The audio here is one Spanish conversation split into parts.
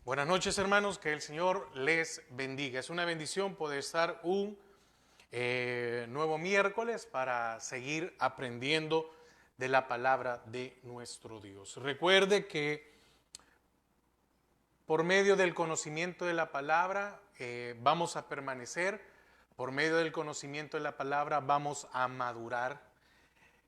Buenas noches, hermanos, que el Señor les bendiga. Es una bendición poder estar un nuevo miércoles para seguir aprendiendo de la palabra de nuestro Dios. Recuerde que por medio del conocimiento de la palabra vamos a permanecer, por medio del conocimiento de la palabra vamos a madurar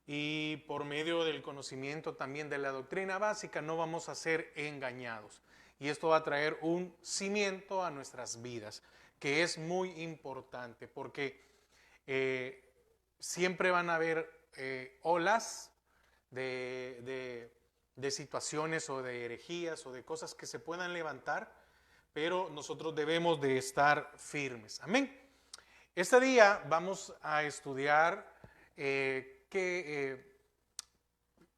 y por medio del conocimiento también de la doctrina básica no vamos a ser engañados. Y esto va a traer un cimiento a nuestras vidas, que es muy importante porque siempre van a haber olas de situaciones o de herejías o de cosas que se puedan levantar, pero nosotros debemos de estar firmes. Amén. Este día vamos a estudiar que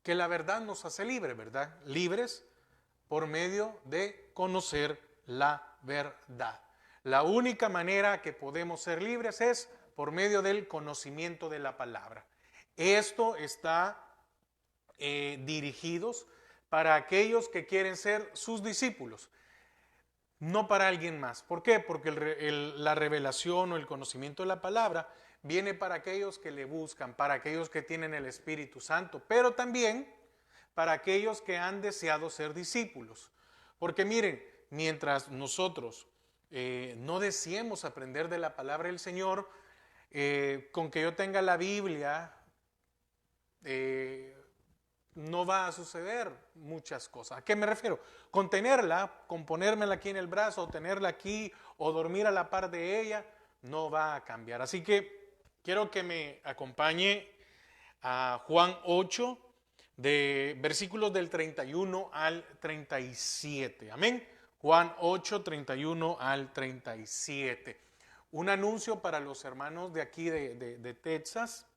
la verdad nos hace libres, ¿verdad? Libres por medio de conocer la verdad. La única manera que podemos ser libres es por medio del conocimiento de la palabra. Esto está dirigidos para aquellos que quieren ser sus discípulos, no para alguien más. ¿Por qué? Porque la revelación o el conocimiento de la palabra viene para aquellos que le buscan, para aquellos que tienen el Espíritu Santo, pero también para aquellos que han deseado ser discípulos. Porque miren, mientras nosotros no deseemos aprender de la palabra del Señor, con que yo tenga la Biblia, no va a suceder muchas cosas. ¿A qué me refiero? Con tenerla, con ponérmela aquí en el brazo, o tenerla aquí, o dormir a la par de ella, no va a cambiar. Así que quiero que me acompañe a Juan 8, de versículos del 31 al 37. Amén. Juan 8, 31 al 37. Un anuncio para los hermanos de aquí de Texas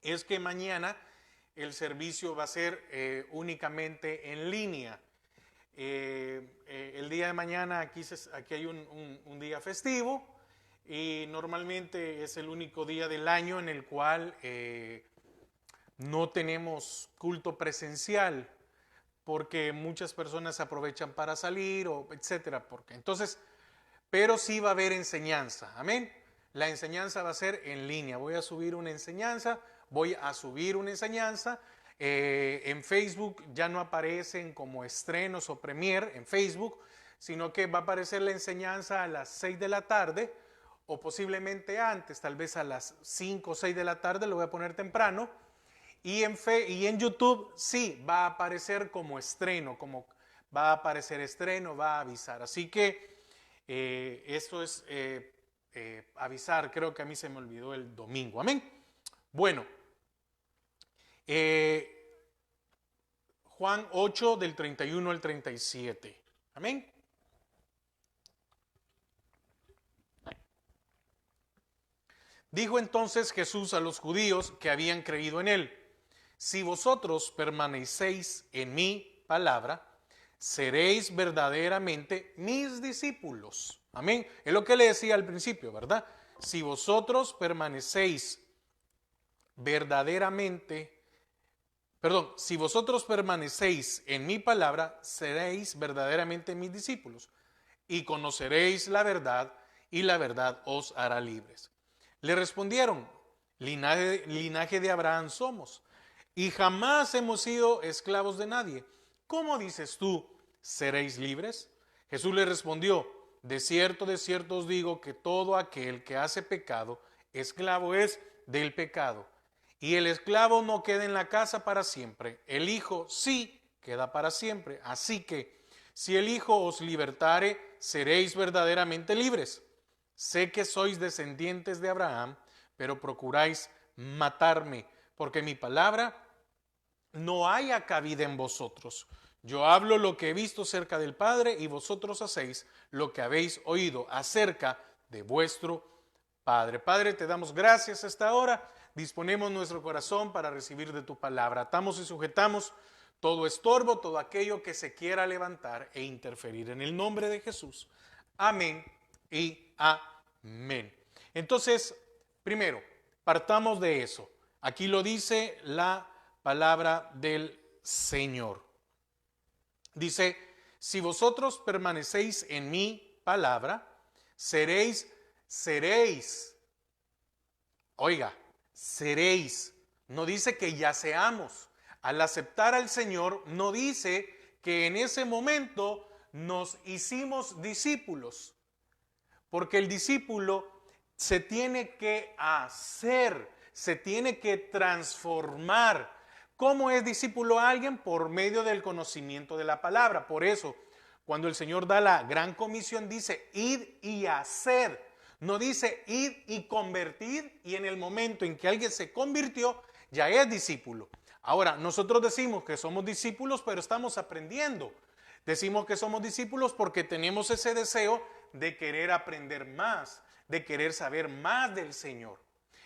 es que mañana el servicio va a ser únicamente en línea. El día de mañana aquí hay un día festivo y normalmente es el único día del año en el cual no tenemos culto presencial porque muchas personas aprovechan para salir o etcétera. Entonces, pero sí va a haber enseñanza. Amén. La enseñanza va a ser en línea. Voy a subir una enseñanza. En Facebook ya no aparecen como estrenos o premier en Facebook, sino que va a aparecer la enseñanza a las 6 de la tarde o posiblemente antes, tal vez a las 5 o 6 de la tarde, lo voy a poner temprano. Y en YouTube sí va a aparecer como estreno, va a aparecer estreno, va a avisar. Así que esto es avisar, creo que a mí se me olvidó el domingo. Amén. Bueno, Juan 8 del 31 al 37. Amén. Dijo entonces Jesús a los judíos que habían creído en él: si vosotros permanecéis en mi palabra, seréis verdaderamente mis discípulos. Amén. Es lo que le decía al principio, ¿verdad? Si vosotros permanecéis si vosotros permanecéis en mi palabra, seréis verdaderamente mis discípulos y conoceréis la verdad y la verdad os hará libres. Le respondieron: linaje de Abraham somos y jamás hemos sido esclavos de nadie. ¿Cómo dices tú, seréis libres? Jesús le respondió: de cierto os digo que todo aquel que hace pecado, esclavo es del pecado. Y el esclavo no queda en la casa para siempre, el Hijo sí queda para siempre. Así que, si el Hijo os libertare, seréis verdaderamente libres. Sé que sois descendientes de Abraham, pero procuráis matarme, porque mi palabra no haya cabida en vosotros. Yo hablo lo que he visto cerca del Padre y vosotros hacéis lo que habéis oído acerca de vuestro Padre. Padre, te damos gracias a esta hora. Disponemos nuestro corazón para recibir de tu palabra. Atamos y sujetamos todo estorbo, todo aquello que se quiera levantar e interferir. En el nombre de Jesús. Amén y amén. Entonces, primero, partamos de eso. Aquí lo dice la palabra del Señor. Dice: si vosotros permanecéis en mi palabra, seréis, oiga, seréis, no dice que ya seamos. Al aceptar al Señor, no dice que en ese momento nos hicimos discípulos, porque el discípulo se tiene que hacer, se tiene que transformar. ¿Cómo es discípulo a alguien? Por medio del conocimiento de la palabra. Por eso, cuando el Señor da la gran comisión, dice, id y haced. No dice, id y convertid, y en el momento en que alguien se convirtió, ya es discípulo. Ahora, nosotros decimos que somos discípulos, pero estamos aprendiendo. Decimos que somos discípulos porque tenemos ese deseo de querer aprender más, de querer saber más del Señor.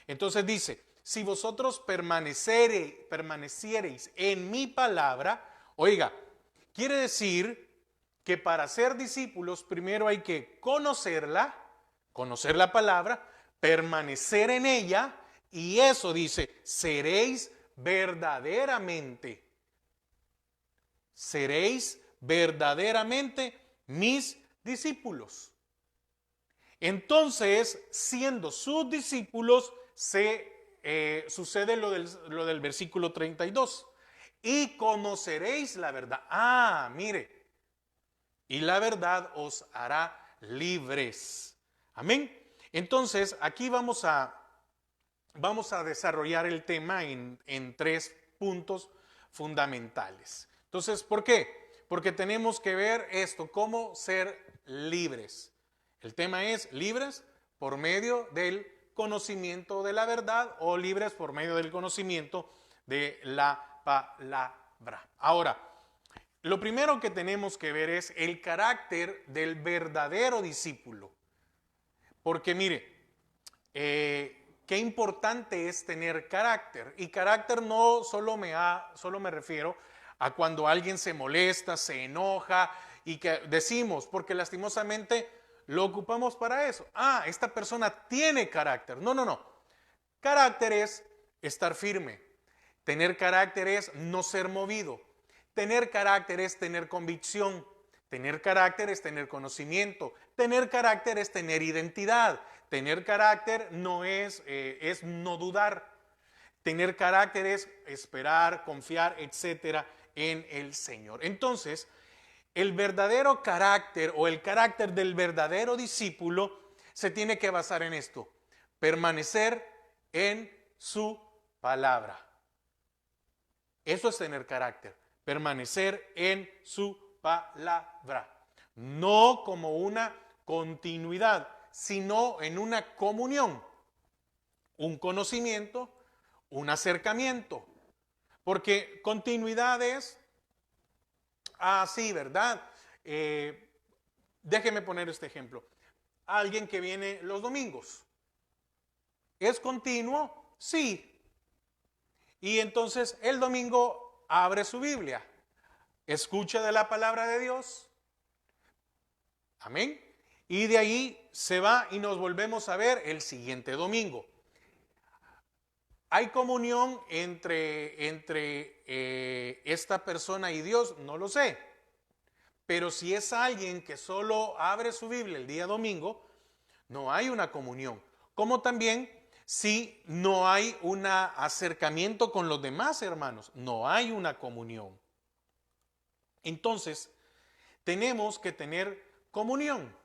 Entonces dice, si vosotros permaneciereis en mi palabra, oiga, quiere decir que para ser discípulos primero hay que conocerla, conocer la palabra, permanecer en ella, y eso dice, seréis verdaderamente mis discípulos. Entonces, siendo sus discípulos, sucede lo del versículo 32. Y conoceréis la verdad. Mire, y la verdad os hará libres. Amén. Entonces, aquí vamos a desarrollar el tema en 3 puntos fundamentales. Entonces, ¿por qué? Porque tenemos que ver esto, cómo ser libres. El tema es libres por medio del conocimiento de la verdad o libres por medio del conocimiento de la palabra. Ahora, lo primero que tenemos que ver es el carácter del verdadero discípulo. Porque mire, qué importante es tener carácter. Y carácter no solo me refiero a cuando alguien se molesta, se enoja y que decimos, porque lastimosamente lo ocupamos para eso. Esta persona tiene carácter. No. Carácter es estar firme. Tener carácter es no ser movido. Tener carácter es tener convicción. Tener carácter es tener conocimiento. Tener carácter es tener identidad. Tener carácter no es no dudar. Tener carácter es esperar, confiar, etcétera, en el Señor. Entonces, el verdadero carácter o el carácter del verdadero discípulo se tiene que basar en esto: permanecer en su palabra. Eso es tener carácter, permanecer en su palabra. No como una continuidad, sino en una comunión, un conocimiento, un acercamiento. Porque continuidad es, sí, ¿verdad? Déjeme poner este ejemplo. Alguien que viene los domingos, ¿es continuo? Sí. Y entonces el domingo abre su Biblia, escucha de la palabra de Dios. Amén. Y de ahí se va y nos volvemos a ver el siguiente domingo. ¿Hay comunión entre esta persona y Dios? No lo sé. Pero si es alguien que solo abre su Biblia el día domingo, no hay una comunión. Como también si no hay un acercamiento con los demás hermanos, no hay una comunión. Entonces, tenemos que tener comunión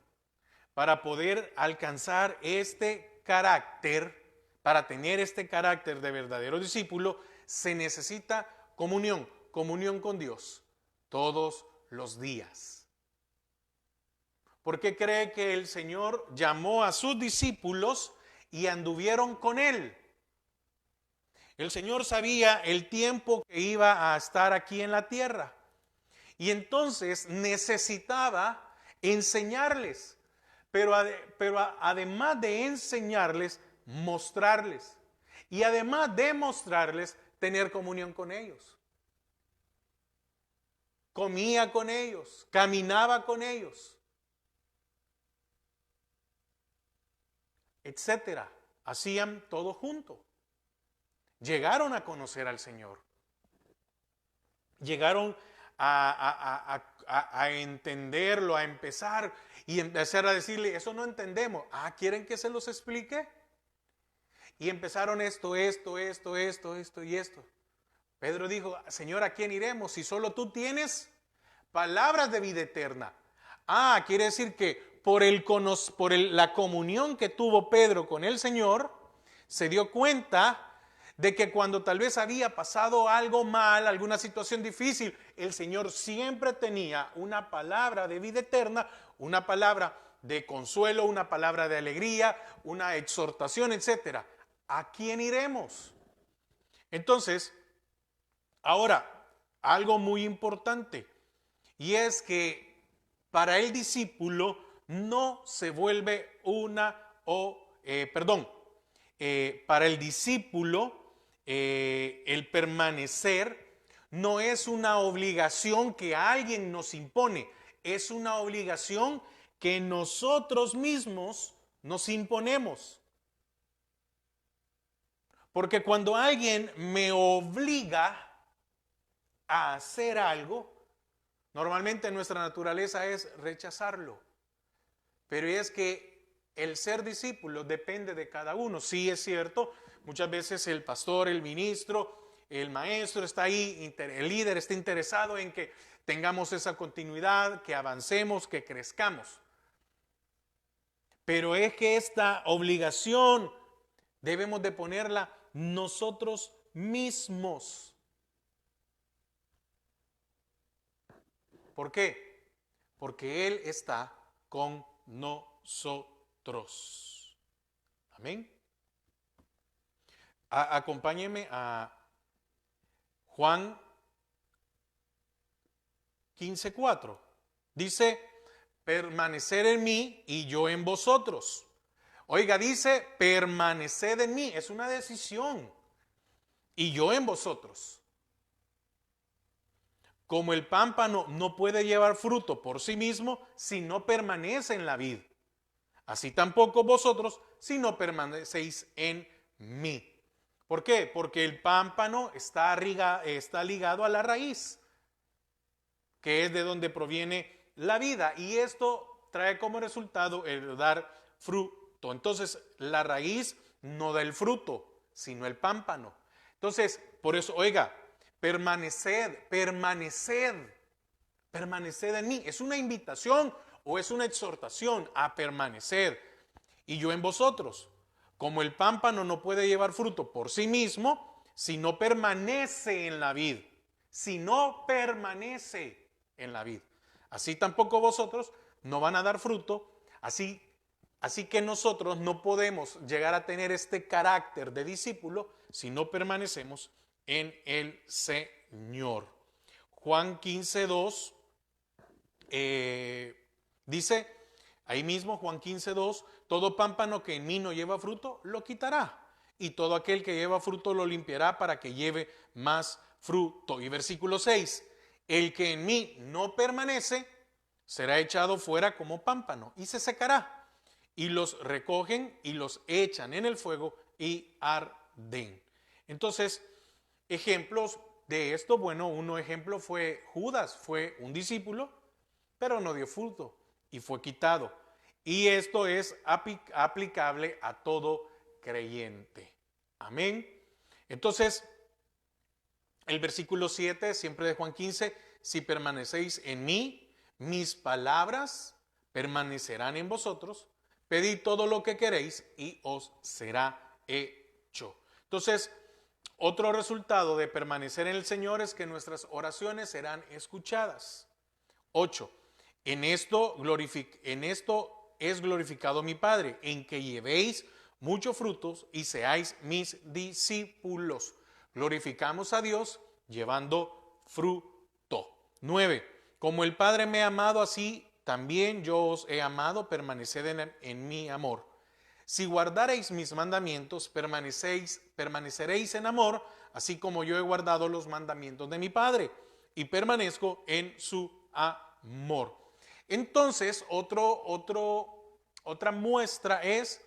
para poder alcanzar este carácter. Para tener este carácter de verdadero discípulo, se necesita comunión con Dios todos los días. ¿Por qué cree que el Señor llamó a sus discípulos y anduvieron con Él? El Señor sabía el tiempo que iba a estar aquí en la tierra. Y entonces necesitaba enseñarles. Pero además de enseñarles, mostrarles. Y además de mostrarles, tener comunión con ellos. Comía con ellos, caminaba con ellos, etcétera. Hacían todo junto. Llegaron a conocer al Señor. Llegaron a entenderlo, a empezar y empezar a decirle, eso no entendemos. ¿Quieren que se los explique? Y empezaron esto y esto. Pedro dijo, Señor, ¿a quién iremos si solo tú tienes palabras de vida eterna? Quiere decir que la comunión que tuvo Pedro con el Señor, se dio cuenta de que cuando tal vez había pasado algo mal, alguna situación difícil, el Señor siempre tenía una palabra de vida eterna, una palabra de consuelo, una palabra de alegría, una exhortación, etc. ¿A quién iremos? Entonces, ahora, algo muy importante, y es que para el discípulo no se vuelve para el discípulo el permanecer no es una obligación que alguien nos impone, es una obligación que nosotros mismos nos imponemos. Porque cuando alguien me obliga a hacer algo, normalmente nuestra naturaleza es rechazarlo. Pero es que el ser discípulo depende de cada uno. Sí, es cierto, muchas veces el pastor, el ministro, el maestro está ahí, el líder está interesado en que tengamos esa continuidad, que avancemos, que crezcamos. Pero es que esta obligación debemos de ponerla nosotros mismos. ¿Por qué? Porque Él está con nosotros. Amén. Acompáñenme a Juan 15:4. Dice, permanecer en mí y yo en vosotros. Oiga, dice, permaneced en mí. Es una decisión. Y yo en vosotros. Como el pámpano no puede llevar fruto por sí mismo si no permanece en la vid, así tampoco vosotros si no permanecéis en mí. ¿Por qué? Porque el pámpano está ligado a la raíz, que es de donde proviene la vida, y esto trae como resultado el dar fruto. Entonces, la raíz no da el fruto, sino el pámpano. Entonces, por eso, oiga, permaneced en mí. ¿Es una invitación o es una exhortación a permanecer? Y yo en vosotros. Como el pámpano no puede llevar fruto por sí mismo, si no permanece en la vid. Si no permanece en la vid. Así tampoco vosotros no van a dar fruto. Así que nosotros no podemos llegar a tener este carácter de discípulo si no permanecemos en el Señor. Juan 15:2 dice, ahí mismo Juan 15:2, todo pámpano que en mí no lleva fruto, lo quitará. Y todo aquel que lleva fruto lo limpiará para que lleve más fruto. Y versículo 6, el que en mí no permanece, será echado fuera como pámpano y se secará. Y los recogen y los echan en el fuego y arden. Entonces, ejemplos de esto, bueno, un ejemplo fue Judas, fue un discípulo, pero no dio fruto y fue quitado. Y esto es aplicable a todo creyente. Amén. Entonces, el versículo 7, siempre de Juan 15, si permanecéis en mí, mis palabras permanecerán en vosotros, pedid todo lo que queréis y os será hecho. Entonces, otro resultado de permanecer en el Señor es que nuestras oraciones serán escuchadas. 8. En esto es glorificado mi Padre, en que llevéis muchos frutos y seáis mis discípulos. Glorificamos a Dios llevando fruto. 9. Como el Padre me ha amado, así también yo os he amado, permaneced en mi amor. Si guardareis mis mandamientos, permaneceréis en amor, así como yo he guardado los mandamientos de mi Padre y permanezco en su amor. Entonces, otra muestra es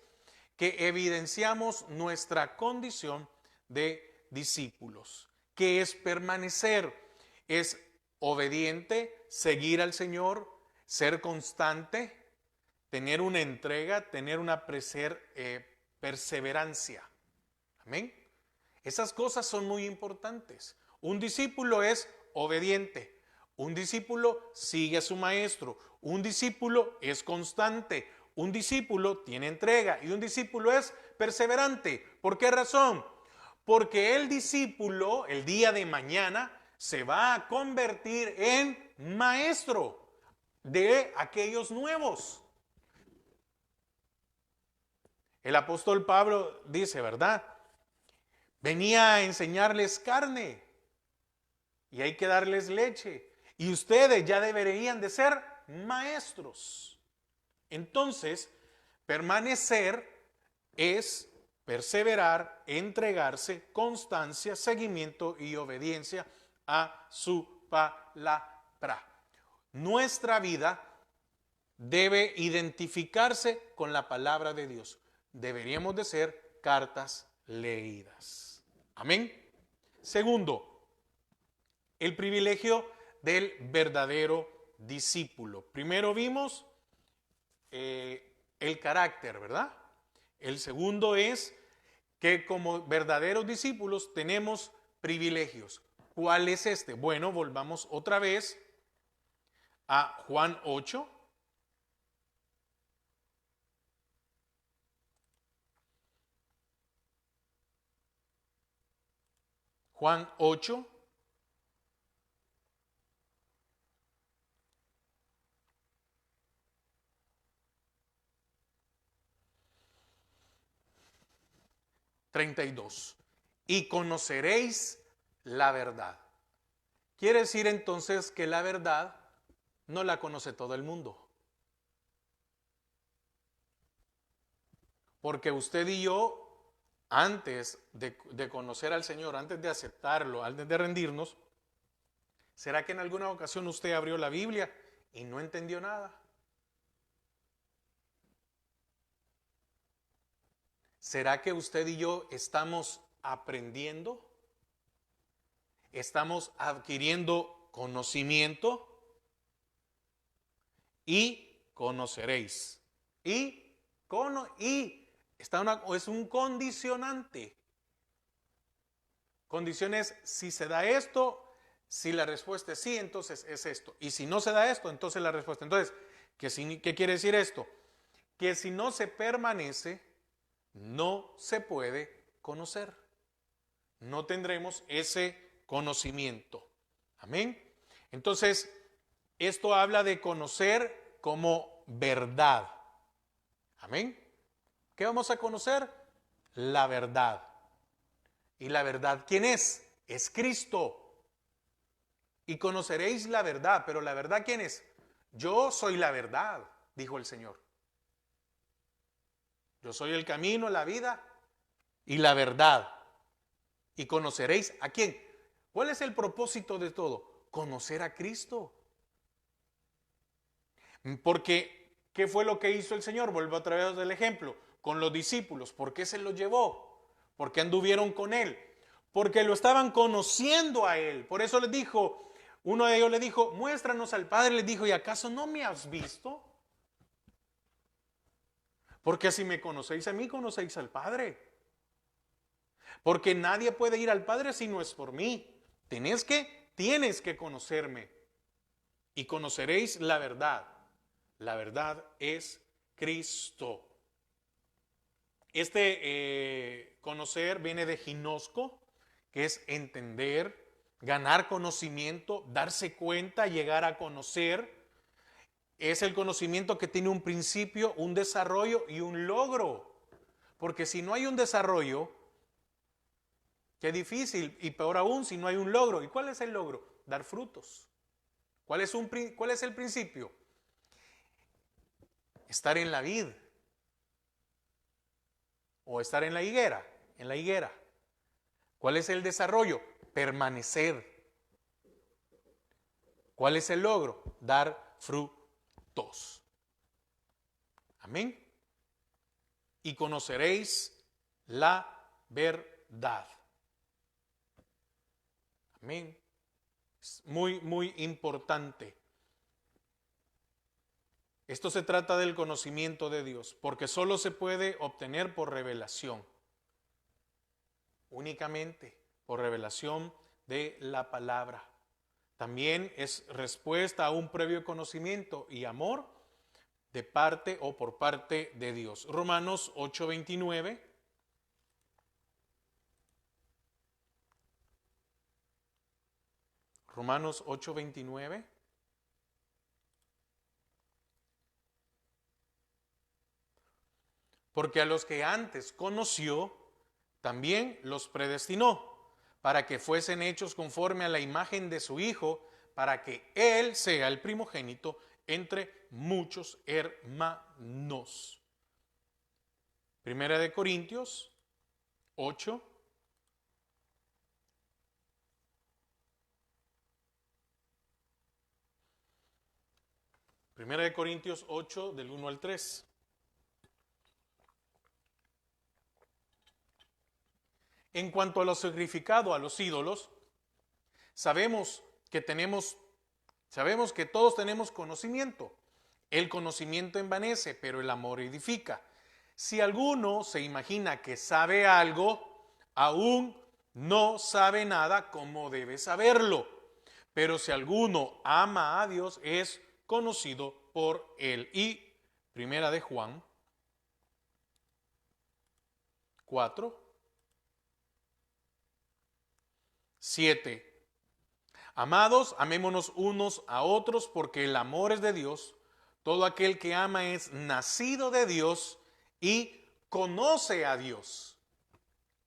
que evidenciamos nuestra condición de discípulos. ¿Qué es permanecer? Es obediente, seguir al Señor, ser constante, tener una entrega, tener una perseverancia. Amén. Esas cosas son muy importantes. Un discípulo es obediente. Un discípulo sigue a su maestro. Un discípulo es constante. Un discípulo tiene entrega. Y un discípulo es perseverante. ¿Por qué razón? Porque el discípulo, el día de mañana, se va a convertir en maestro de aquellos nuevos. El apóstol Pablo dice, ¿verdad? Venía a enseñarles carne y hay que darles leche. Y ustedes ya deberían de ser maestros. Entonces, permanecer es perseverar, entregarse, constancia, seguimiento y obediencia a su palabra. Nuestra vida debe identificarse con la palabra de Dios. Deberíamos de ser cartas leídas. Amén. Segundo, el privilegio del verdadero discípulo. Primero vimos el carácter, ¿verdad? El segundo es que como verdaderos discípulos tenemos privilegios. ¿Cuál es este? Bueno, volvamos otra vez a Juan 8. Juan 8. Y conoceréis la verdad. Quiere decir entonces que la verdad no la conoce todo el mundo. Porque usted y yo, antes de conocer al Señor, antes de aceptarlo, antes de rendirnos, ¿será que en alguna ocasión usted abrió la Biblia y no entendió nada? ¿Será que usted y yo estamos aprendiendo? ¿Estamos adquiriendo conocimiento? Y conoceréis. Es un condicionante. Condiciones, si se da esto, si la respuesta es sí, entonces es esto. Y si no se da esto, entonces la respuesta. Entonces, ¿qué quiere decir esto? Que si no se permanece, no se puede conocer. No tendremos ese conocimiento. Amén. Entonces, esto habla de conocer como verdad. Amén. ¿Qué vamos a conocer? La verdad. ¿Y la verdad quién es? Es Cristo. Y conoceréis la verdad, pero ¿la verdad quién es? Yo soy la verdad, dijo el Señor. Yo soy el camino, la vida y la verdad. Y conoceréis a quién. ¿Cuál es el propósito de todo? Conocer a Cristo. Porque, ¿qué fue lo que hizo el Señor? Vuelvo a través del ejemplo. Con los discípulos. ¿Por qué se los llevó? ¿Por qué anduvieron con Él? Porque lo estaban conociendo a Él. Por eso les dijo, uno de ellos le dijo, muéstranos al Padre. Les dijo, ¿y acaso no me has visto? Porque si me conocéis a mí, conocéis al Padre. Porque nadie puede ir al Padre si no es por mí. Tienes que conocerme. Y conoceréis la verdad. La verdad es Cristo. Conocer viene de ginosco, que es entender, ganar conocimiento, darse cuenta, llegar a conocer. Es el conocimiento que tiene un principio, un desarrollo y un logro. Porque si no hay un desarrollo, qué difícil, y peor aún si no hay un logro. ¿Y cuál es el logro? Dar frutos. ¿Cuál es el principio? Estar en la vid o estar en la higuera, ¿Cuál es el desarrollo? Permanecer. ¿Cuál es el logro? Dar frutos. Amén. Y conoceréis la verdad. Amén. Es muy, muy importante. Esto se trata del conocimiento de Dios, porque solo se puede obtener por revelación, únicamente por revelación de la palabra. También es respuesta a un previo conocimiento y amor de parte o por parte de Dios. Romanos 8:29. Romanos 8:29. Porque a los que antes conoció, también los predestinó, para que fuesen hechos conforme a la imagen de su Hijo, para que Él sea el primogénito entre muchos hermanos. Primera de Corintios 8. Primera de Corintios 8, del 1 al 3. En cuanto a lo sacrificado a los ídolos, sabemos que todos tenemos conocimiento. El conocimiento envanece, pero el amor edifica. Si alguno se imagina que sabe algo, aún no sabe nada como debe saberlo. Pero si alguno ama a Dios, es conocido por él. Y primera de Juan 4, 7. Amados, amémonos unos a otros porque el amor es de Dios. Todo aquel que ama es nacido de Dios y conoce a Dios.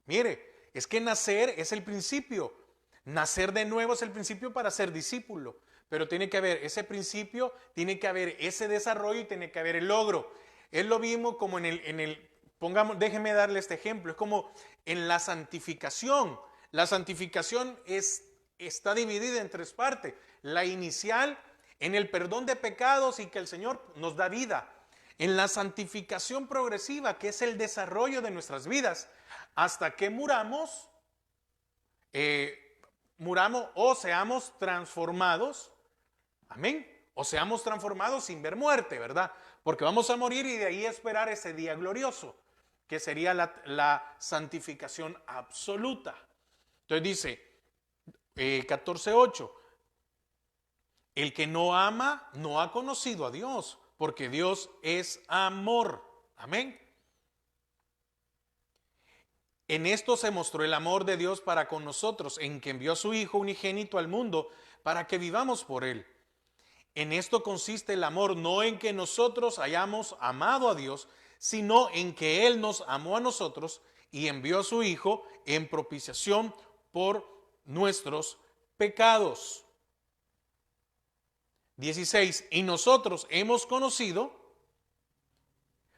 Mire, es que nacer es el principio. Nacer de nuevo es el principio para ser discípulo. Pero tiene que haber ese principio, tiene que haber ese desarrollo y tiene que haber el logro. Es lo mismo como pongamos, déjenme darle este ejemplo, es como en la santificación. La santificación está dividida en tres partes. La inicial, en el perdón de pecados y que el Señor nos da vida. En la santificación progresiva, que es el desarrollo de nuestras vidas, hasta que muramos o seamos transformados. Amén. O seamos transformados sin ver muerte, ¿verdad? Porque vamos a morir y de ahí esperar ese día glorioso, que sería la santificación absoluta. Entonces dice 14:8, el que no ama no ha conocido a Dios, porque Dios es amor. Amén. En esto se mostró el amor de Dios para con nosotros, en que envió a su Hijo unigénito al mundo para que vivamos por él. En esto consiste el amor, no en que nosotros hayamos amado a Dios, sino en que Él nos amó a nosotros y envió a su Hijo en propiciación por nuestros pecados. 16. Y nosotros hemos conocido,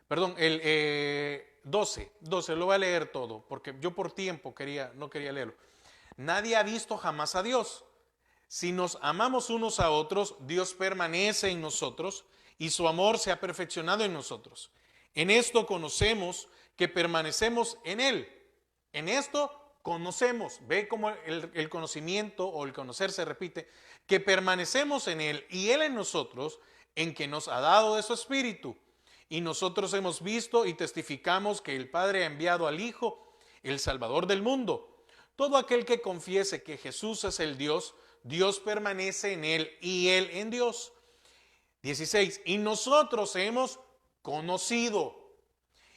perdón, el 12, lo voy a leer todo, porque yo por tiempo no quería leerlo. Nadie ha visto jamás a Dios. Si nos amamos unos a otros, Dios permanece en nosotros y su amor se ha perfeccionado en nosotros. En esto conocemos que permanecemos en Él. En esto conocemos, ve cómo el conocimiento o el conocer se repite, que permanecemos en Él y Él en nosotros, en que nos ha dado de su Espíritu. Y nosotros hemos visto y testificamos que el Padre ha enviado al Hijo, el Salvador del mundo. Todo aquel que confiese que Jesús es el Dios permanece en Él y Él en Dios. 16. Y nosotros hemos conocido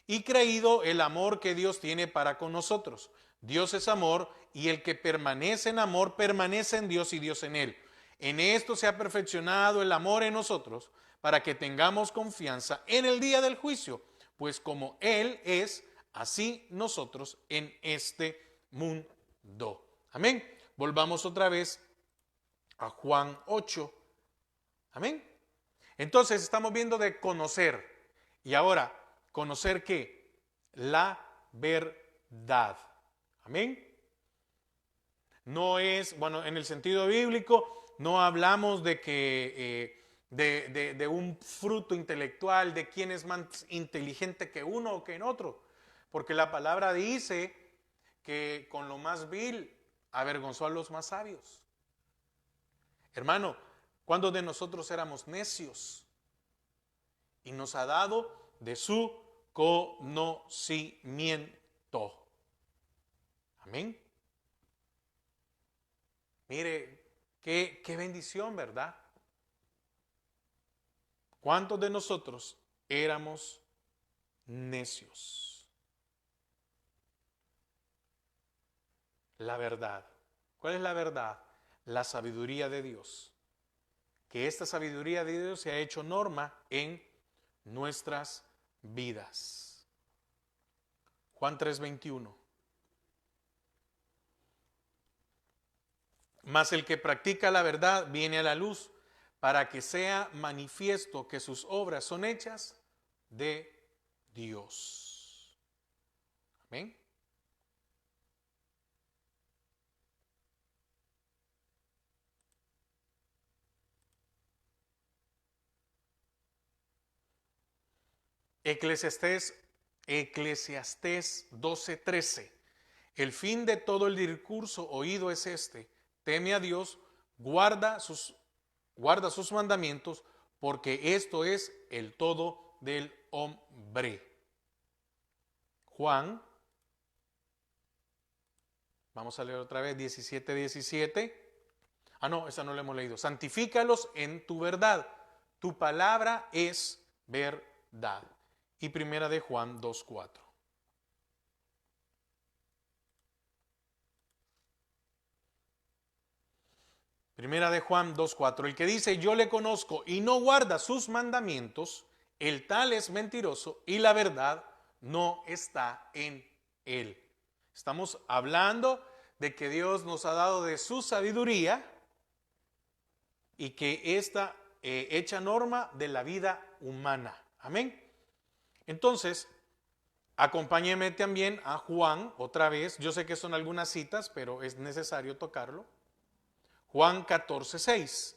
y creído el amor que Dios tiene para con nosotros. Dios es amor y el que permanece en amor permanece en Dios y Dios en él. En esto se ha perfeccionado el amor en nosotros para que tengamos confianza en el día del juicio, pues como Él es, así nosotros en este mundo. Amén. Volvamos otra vez a Juan 8. Amén. Entonces estamos viendo de conocer. Y ahora, ¿conocer qué? La verdad. Amén. No es, bueno, en el sentido bíblico, no hablamos de que de un fruto intelectual, de quién es más inteligente que uno o que en otro. Porque la palabra dice que con lo más vil avergonzó a los más sabios. Hermano, ¿cuántos de nosotros éramos necios? Y nos ha dado de su conocimiento. Amén. Mire, qué bendición, ¿verdad? ¿Cuántos de nosotros éramos necios? La verdad. ¿Cuál es la verdad? La sabiduría de Dios. Que esta sabiduría de Dios se ha hecho norma en nuestras vidas. Juan 3:21. Mas el que practica la verdad viene a la luz, para que sea manifiesto que sus obras son hechas de Dios. Amén. Eclesiastés 12:13. El fin de todo el discurso oído es este: teme a Dios, guarda sus mandamientos, porque esto es el todo del hombre. Juan, vamos a leer otra vez, 17:17. No, esa no la hemos leído. Santifícalos en tu verdad. Tu palabra es verdad. Y primera de Juan 2:4. Primera de Juan 2:4. El que dice yo le conozco y no guarda sus mandamientos, el tal es mentiroso y la verdad no está en él. Estamos hablando de que Dios nos ha dado de su sabiduría y que esta hecha norma de la vida humana. Amén. Entonces, acompáñeme también a Juan otra vez. Yo sé que son algunas citas, pero es necesario tocarlo. Juan 14:6.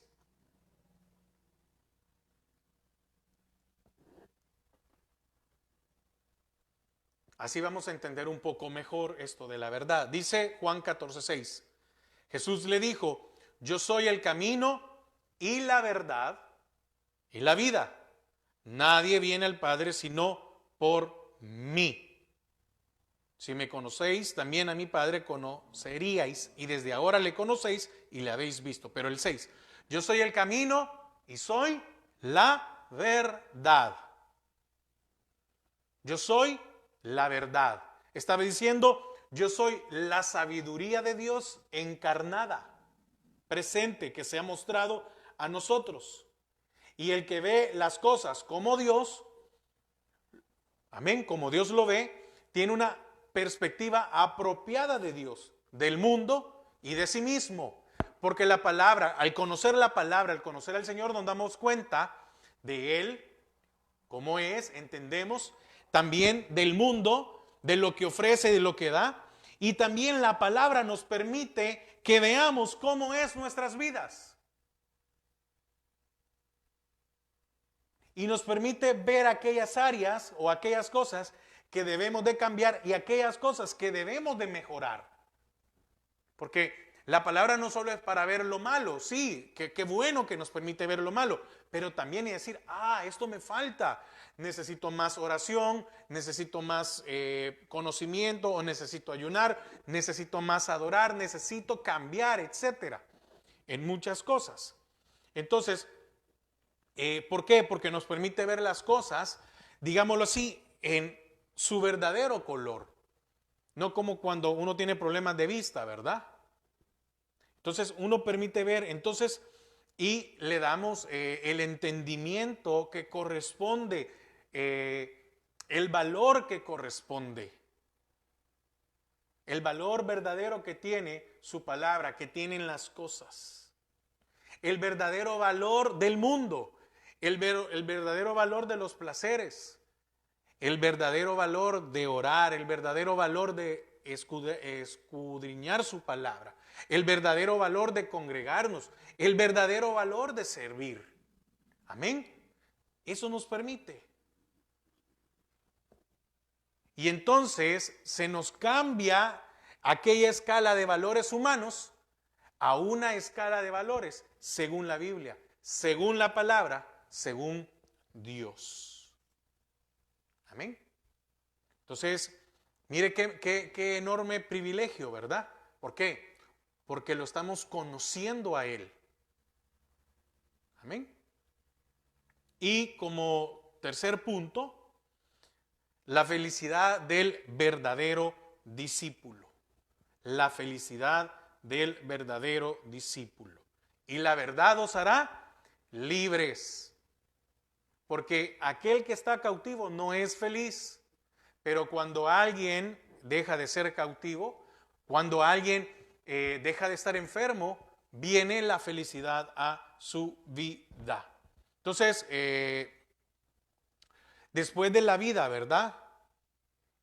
Así vamos a entender un poco mejor esto de la verdad. Dice Juan 14:6. Jesús le dijo: yo soy el camino y la verdad y la vida. Nadie viene al Padre sino por mí. Si me conocéis, también a mi Padre conoceríais, y desde ahora le conocéis y le habéis visto. Pero el 6, yo soy el camino y soy la verdad. Yo soy la verdad. Estaba diciendo, yo soy la sabiduría de Dios encarnada, presente, que se ha mostrado a nosotros. Y el que ve las cosas como Dios, amén, como Dios lo ve, tiene una perspectiva apropiada de Dios, del mundo y de sí mismo. Porque la palabra, al conocer la palabra, al conocer al Señor, nos damos cuenta de Él, cómo es, entendemos también del mundo, de lo que ofrece, de lo que da. Y también la palabra nos permite que veamos cómo es nuestras vidas. Y nos permite ver aquellas áreas o aquellas cosas que debemos de cambiar y aquellas cosas que debemos de mejorar. Porque la palabra no solo es para ver lo malo, sí, qué bueno que nos permite ver lo malo, pero también es decir, esto me falta, necesito más oración, necesito más conocimiento, o necesito ayunar, necesito más adorar, necesito cambiar, etcétera, en muchas cosas. Entonces, ¿por qué? Porque nos permite ver las cosas, digámoslo así, en su verdadero color. No como cuando uno tiene problemas de vista, ¿verdad? Entonces uno permite ver, entonces, y le damos el entendimiento que corresponde, el valor que corresponde, el valor verdadero que tiene su palabra, que tienen las cosas, el verdadero valor del mundo, el verdadero valor de los placeres, el verdadero valor de orar, el verdadero valor de escudriñar su palabra, el verdadero valor de congregarnos, el verdadero valor de servir. Amén. Eso nos permite. Y entonces se nos cambia aquella escala de valores humanos a una escala de valores según la Biblia, según la palabra, según Dios. Amén. Entonces, mire qué enorme privilegio, ¿verdad? ¿Por qué? Porque lo estamos conociendo a Él. Amén. Y como tercer punto, la felicidad del verdadero discípulo. La felicidad del verdadero discípulo. Y la verdad os hará libres. Porque aquel que está cautivo no es feliz. Pero cuando alguien deja de ser cautivo, cuando alguien deja de estar enfermo, viene la felicidad a su vida. Entonces, después de la vida, ¿verdad?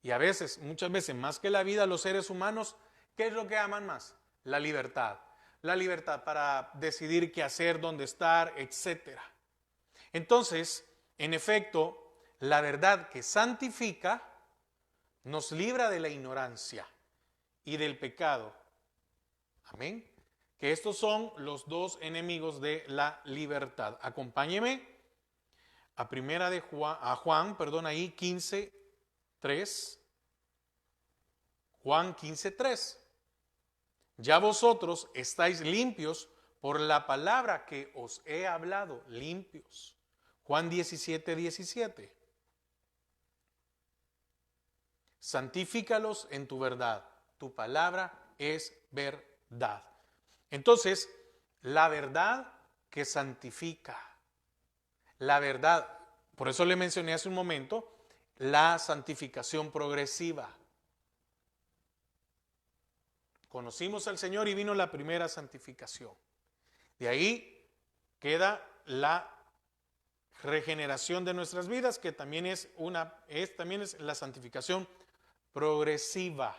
Y a veces, muchas veces, más que la vida, los seres humanos, ¿qué es lo que aman más? La libertad. La libertad para decidir qué hacer, dónde estar, etc. Entonces, en efecto, la verdad que santifica nos libra de la ignorancia y del pecado. Amén. Que estos son los dos enemigos de la libertad. Acompáñeme a primera de Juan, ahí 15:3. Juan 15:3. Ya vosotros estáis limpios por la palabra que os he hablado, limpios. Juan 17:17. Santifícalos en tu verdad. Tu palabra es verdad. Entonces, la verdad que santifica. La verdad, por eso le mencioné hace un momento, la santificación progresiva. Conocimos al Señor y vino la primera santificación. De ahí queda la regeneración de nuestras vidas, que también es la santificación progresiva.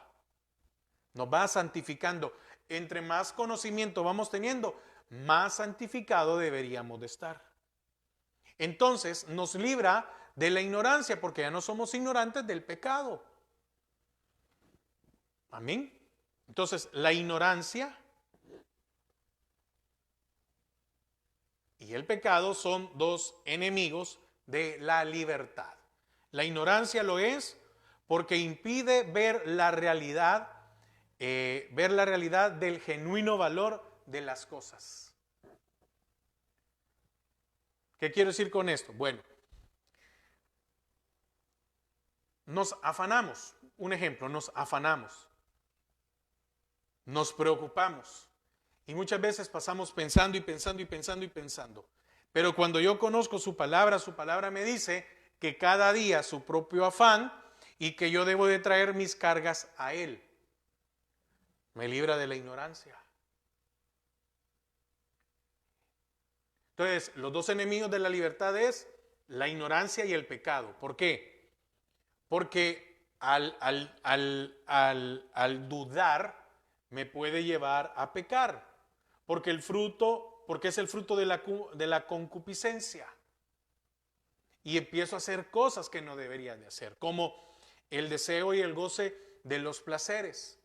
Nos va santificando. Entre más conocimiento vamos teniendo, más santificado deberíamos de estar. Entonces nos libra de la ignorancia, porque ya no somos ignorantes del pecado. Amén. Entonces, la ignorancia y el pecado son dos enemigos de la libertad. La ignorancia lo es porque impide ver la realidad del genuino valor de las cosas. ¿Qué quiero decir con esto? Bueno, nos afanamos. Un ejemplo, nos afanamos. Nos preocupamos. Y muchas veces pasamos pensando y pensando y pensando y pensando. Pero cuando yo conozco su palabra me dice que cada día su propio afán y que yo debo de traer mis cargas a Él. Me libra de la ignorancia. Entonces, los dos enemigos de la libertad es la ignorancia y el pecado. ¿Por qué? Porque al dudar me puede llevar a pecar. Porque es el fruto de la concupiscencia. Y empiezo a hacer cosas que no debería de hacer, como el deseo y el goce de los placeres,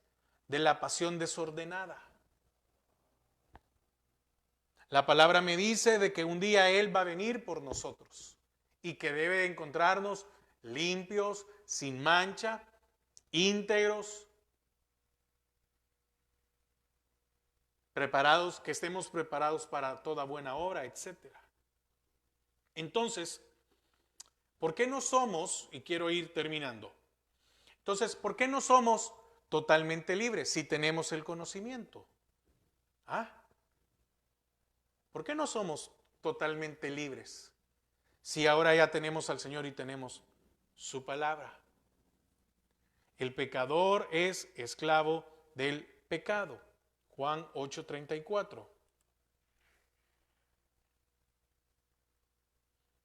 de la pasión desordenada. La palabra me dice de que un día Él va a venir por nosotros y que debe de encontrarnos limpios, sin mancha, íntegros, preparados, que estemos preparados para toda buena obra, etc. Entonces, ¿por qué no somos, y quiero ir terminando, entonces, ¿por qué no somos totalmente libres si tenemos el conocimiento? ¿Por qué no somos totalmente libres si ahora ya tenemos al Señor y tenemos su palabra? El pecador es esclavo del pecado. Juan 8:34.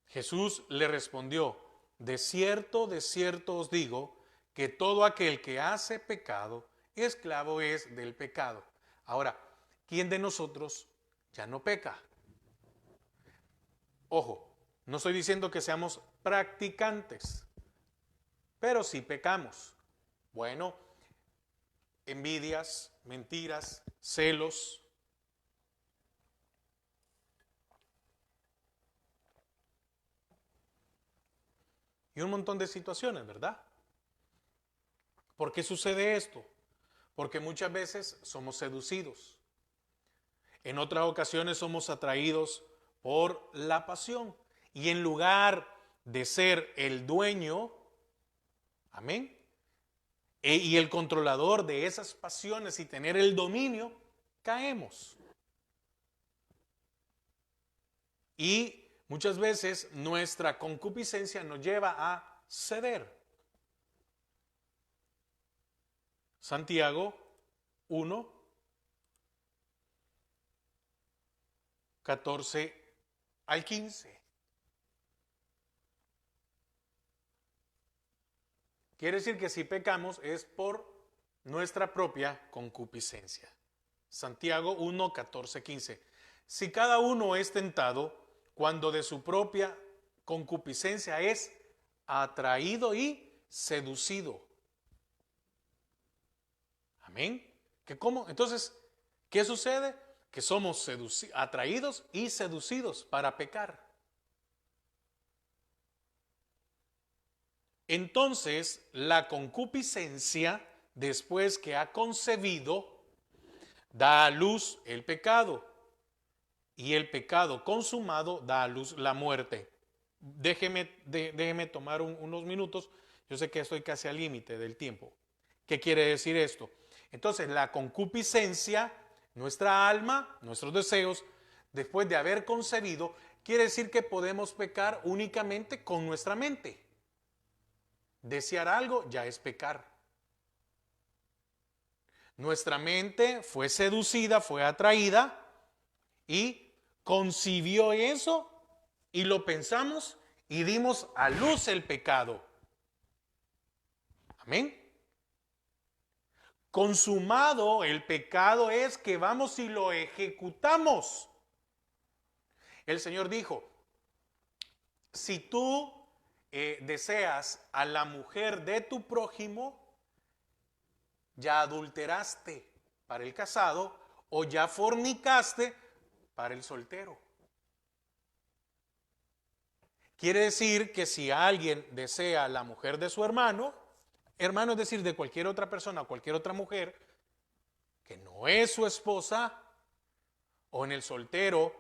Jesús le respondió: de cierto os digo, que todo aquel que hace pecado, esclavo es del pecado. Ahora, ¿quién de nosotros ya no peca? Ojo, no estoy diciendo que seamos practicantes, pero sí pecamos. Bueno, envidias, mentiras, celos, y un montón de situaciones, ¿verdad? ¿Por qué sucede esto? Porque muchas veces somos seducidos. En otras ocasiones somos atraídos por la pasión. Y en lugar de ser el dueño, amén, y el controlador de esas pasiones y tener el dominio, caemos. Y muchas veces nuestra concupiscencia nos lleva a ceder. Santiago 1, 14 al 15. Quiere decir que si pecamos es por nuestra propia concupiscencia. Santiago 1, 14, 15. Si cada uno es tentado cuando de su propia concupiscencia es atraído y seducido. Amén. Entonces, ¿qué sucede? Que somos atraídos y seducidos para pecar. Entonces, la concupiscencia, después que ha concebido, da a luz el pecado. Y el pecado consumado da a luz la muerte. Déjeme tomar unos minutos. Yo sé que estoy casi al límite del tiempo. ¿Qué quiere decir esto? Entonces, la concupiscencia, nuestra alma, nuestros deseos, después de haber concebido, quiere decir que podemos pecar únicamente con nuestra mente. Desear algo ya es pecar. Nuestra mente fue seducida, fue atraída y concibió eso y lo pensamos y dimos a luz el pecado. Amén. Consumado el pecado es que vamos y lo ejecutamos. El Señor dijo, si tú deseas a la mujer de tu prójimo, ya adulteraste para el casado o ya fornicaste para el soltero. Quiere decir que si alguien desea a la mujer de su hermano, hermano es decir, de cualquier otra persona o cualquier otra mujer, que no es su esposa, o en el soltero,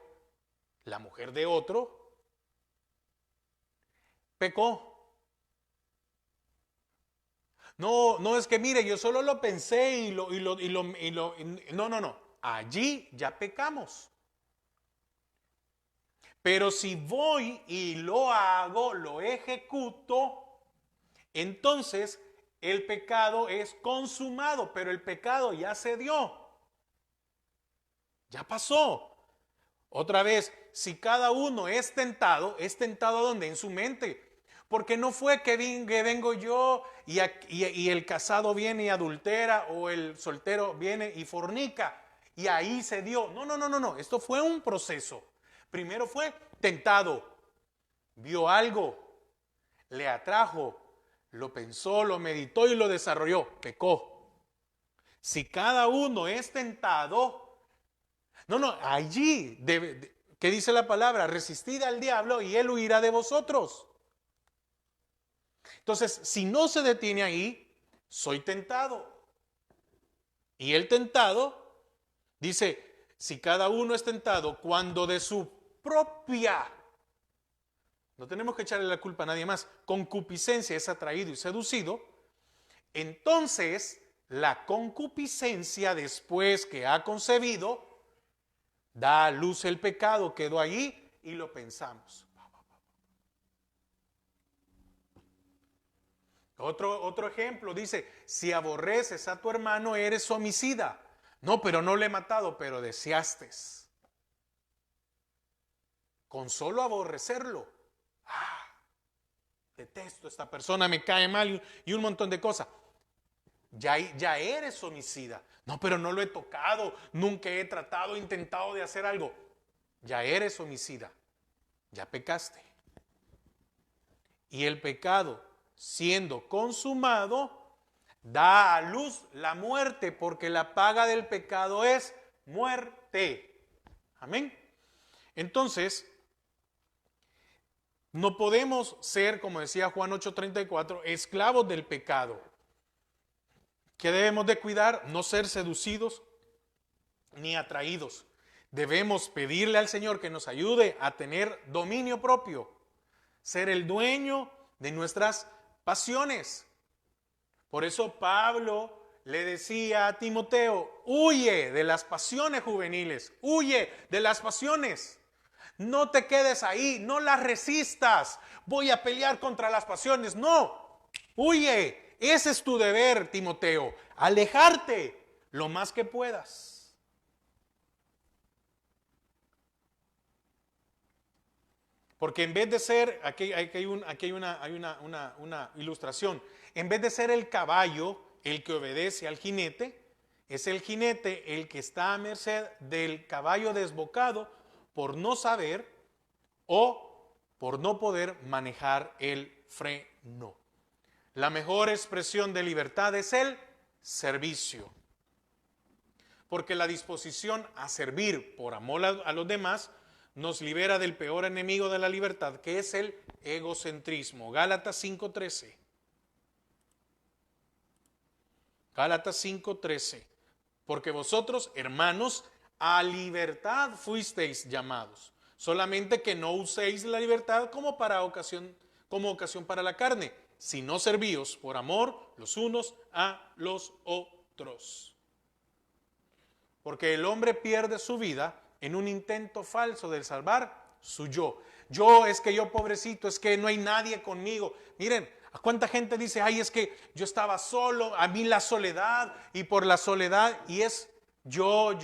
la mujer de otro, pecó. No es que mire, yo solo lo pensé no. Allí ya pecamos. Pero si voy y lo hago, lo ejecuto, entonces el pecado es consumado, pero el pecado ya se dio. Ya pasó. Otra vez, si cada uno es tentado ¿a dónde? En su mente. Porque no fue que vengo yo y el casado viene y adultera o el soltero viene y fornica y ahí se dio. No. Esto fue un proceso. Primero fue tentado, vio algo, le atrajo, lo pensó, lo meditó y lo desarrolló, pecó. Si cada uno es tentado, allí, ¿qué dice la palabra? Resistid al diablo y él huirá de vosotros. Entonces, si no se detiene ahí, soy tentado. Y el tentado, dice, si cada uno es tentado cuando de su propia, no tenemos que echarle la culpa a nadie más, concupiscencia es atraído y seducido, entonces la concupiscencia después que ha concebido, da a luz el pecado, quedó allí y lo pensamos. Otro ejemplo dice, si aborreces a tu hermano eres homicida. No, pero no le he matado, pero deseaste. Con solo aborrecerlo. Detesto a esta persona, me cae mal y un montón de cosas. Ya eres homicida. No, pero no lo he tocado, nunca he tratado, intentado de hacer algo. Ya eres homicida. Ya pecaste. Y el pecado, siendo consumado, da a luz la muerte, porque la paga del pecado es muerte. Amén. Entonces, No podemos ser, como decía Juan 8:34, esclavos del pecado. ¿Qué debemos de cuidar? No ser seducidos ni atraídos. Debemos pedirle al Señor que nos ayude a tener dominio propio, ser el dueño de nuestras pasiones. Por eso Pablo le decía a Timoteo, huye de las pasiones juveniles, huye de las pasiones. No te quedes ahí, no las resistas. Voy a pelear contra las pasiones. No, huye. Ese es tu deber, Timoteo. Alejarte lo más que puedas. Porque en vez de ser, aquí hay una ilustración, en vez de ser el caballo el que obedece al jinete, es el jinete el que está a merced del caballo desbocado por no saber o por no poder manejar el freno. La mejor expresión de libertad es el servicio. Porque la disposición a servir por amor a los demás nos libera del peor enemigo de la libertad, que es el egocentrismo. Gálatas 5:13. Gálatas 5:13. Porque vosotros, hermanos, a libertad fuisteis llamados. Solamente que no uséis la libertad como ocasión para la carne, sino servíos por amor los unos a los otros. Porque el hombre pierde su vida en un intento falso de salvar su yo. Es que yo pobrecito, es que no hay nadie conmigo. Miren, ¿a cuánta gente dice, ay, es que yo estaba solo, a mí la soledad, y por la soledad, y es yo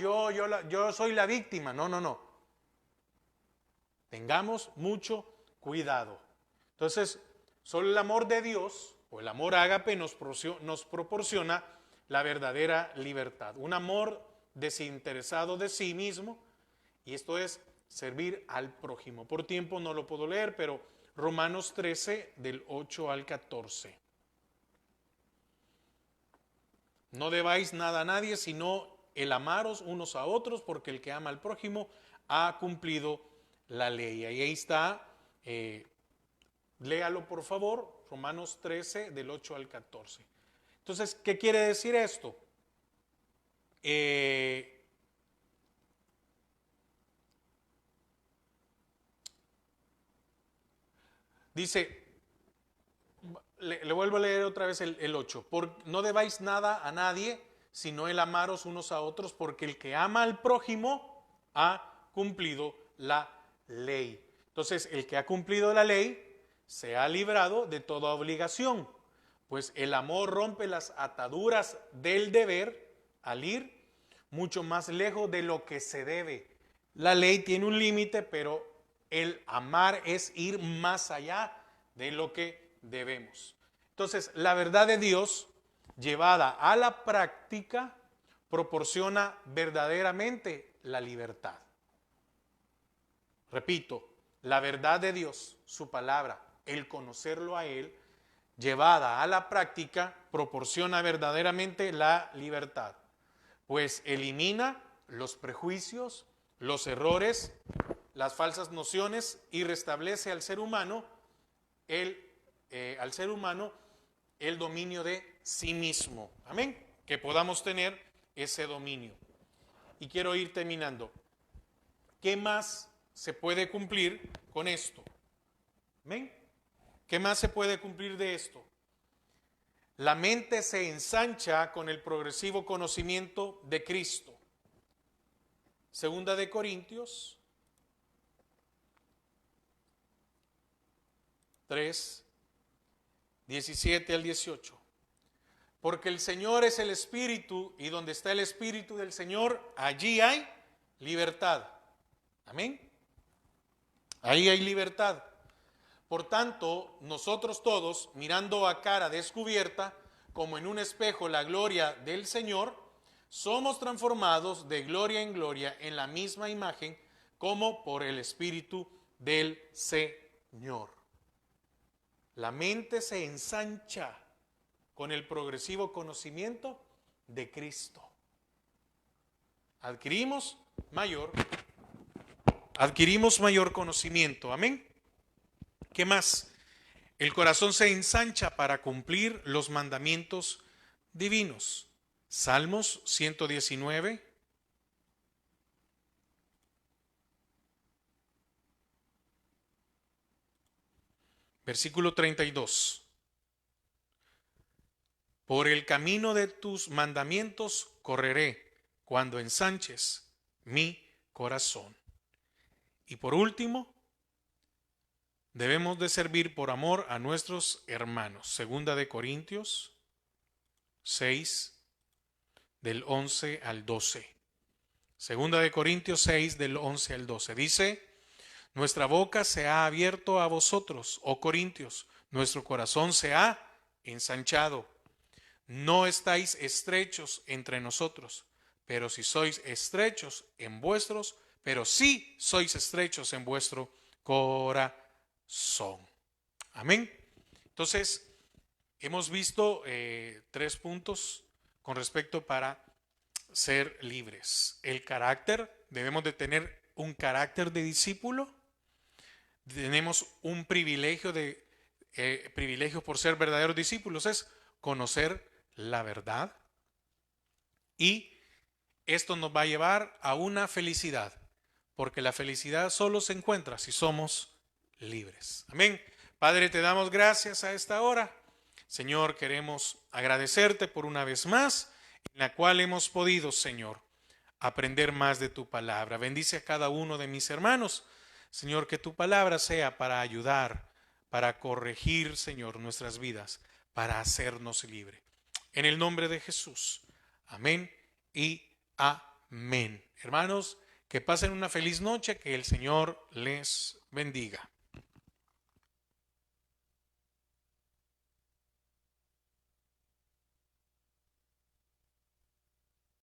soy la víctima? No. Tengamos mucho cuidado. Entonces, solo el amor de Dios, o el amor ágape, nos proporciona la verdadera libertad. Un amor desinteresado de sí mismo, y esto es servir al prójimo. Por tiempo no lo puedo leer, pero Romanos 13, del 8 al 14. No debáis nada a nadie, sino el amaros unos a otros, porque el que ama al prójimo ha cumplido la ley. Y ahí está, léalo por favor, Romanos 13, del 8 al 14. Entonces, ¿qué quiere decir esto? Dice, le vuelvo a leer otra vez el 8. No debáis nada a nadie, sino el amaros unos a otros, porque el que ama al prójimo ha cumplido la ley. Entonces, el que ha cumplido la ley se ha librado de toda obligación, pues el amor rompe las ataduras del deber al ir mucho más lejos de lo que se debe. La ley tiene un límite, pero el amar es ir más allá de lo que debemos. Entonces, la verdad de Dios llevada a la práctica proporciona verdaderamente la libertad. Repito, la verdad de Dios, su palabra, el conocerlo a Él, llevada a la práctica, proporciona verdaderamente la libertad, pues elimina los prejuicios, los errores, las falsas nociones y restablece al ser humano el dominio de sí mismo. Amén. Que podamos tener ese dominio. Y quiero ir terminando. ¿Qué más se puede cumplir con esto? ¿Amén? ¿Qué más se puede cumplir de esto? La mente se ensancha con el progresivo conocimiento de Cristo. Segunda de Corintios 3, 17 al 18. Porque el Señor es el Espíritu, y donde está el Espíritu del Señor, allí hay libertad. Amén. Ahí hay libertad. Por tanto, nosotros todos, mirando a cara descubierta, como en un espejo la gloria del Señor, somos transformados de gloria en gloria en la misma imagen, como por el Espíritu del Señor. La mente se ensancha con el progresivo conocimiento de Cristo. Adquirimos mayor conocimiento. Amén. ¿Qué más? El corazón se ensancha para cumplir los mandamientos divinos. Salmos 119. Versículo 32. Por el camino de tus mandamientos correré cuando ensanches mi corazón. Y por último, debemos de servir por amor a nuestros hermanos. Segunda de Corintios 6, del 11 al 12. Segunda de Corintios 6, del 11 al 12. Dice: nuestra boca se ha abierto a vosotros, oh Corintios, nuestro corazón se ha ensanchado. No estáis estrechos entre nosotros, pero si sois estrechos en vuestros, pero sí sois estrechos en vuestro corazón. Amén. Entonces, hemos visto 3 puntos con respecto para ser libres. El carácter, debemos de tener un carácter de discípulo. Tenemos un privilegio por ser verdaderos discípulos, es conocer la verdad, y esto nos va a llevar a una felicidad, porque la felicidad solo se encuentra si somos libres. Amén. Padre, te damos gracias a esta hora. Señor, queremos agradecerte por una vez más en la cual hemos podido, Señor, aprender más de tu palabra. Bendice a cada uno de mis hermanos. Señor, que tu palabra sea para ayudar, para corregir, Señor, nuestras vidas, para hacernos libres. En el nombre de Jesús. Amén y amén. Hermanos, que pasen una feliz noche, que el Señor les bendiga.